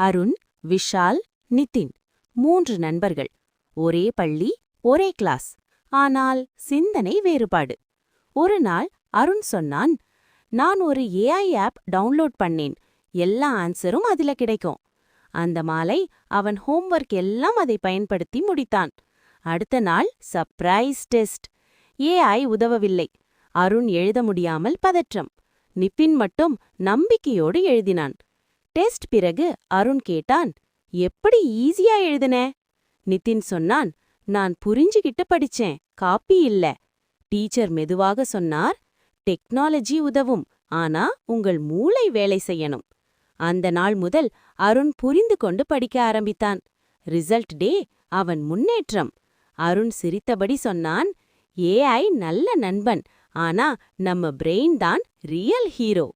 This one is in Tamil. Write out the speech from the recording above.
அருண், விஷால், நிதின் 3 நண்பர்கள். ஒரே பள்ளி, ஒரே கிளாஸ். ஆனால் சிந்தனை வேறுபாடு. ஒரு நாள் அருண் சொன்னான், நான் ஒரு ஏஐ ஆப் டவுன்லோட் பண்ணேன். எல்லா ஆன்சரும் அதுல கிடைக்கும். அந்த மாலை அவன் ஹோம்வொர்க் எல்லாம் அதை பயன்படுத்தி முடித்தான். அடுத்த நாள் சர்ப்ரைஸ் டெஸ்ட். ஏஐ உதவவில்லை. அருண் எழுத முடியாமல் பதற்றம். நிபின் மட்டும் நம்பிக்கையோடு எழுதினான். டெஸ்ட் பிறகு அருண் கேட்டான், எப்படி ஈஸியா எழுதுனே? நிதின் சொன்னான், நான் புரிஞ்சுகிட்டு படிச்சேன், காப்பி இல்ல. டீச்சர் மெதுவாக சொன்னார், டெக்னாலஜி உதவும், ஆனா உங்கள் மூளை வேலை செய்யணும். அந்த நாள் முதல் அருண் புரிந்து கொண்டு படிக்க ஆரம்பித்தான். ரிசல்ட் டே அவன் முன்னேற்றம். அருண் சிரித்தபடி சொன்னான், ஏஐ நல்ல நண்பன், ஆனா நம்ம பிரெயின் தான் ரியல் ஹீரோ.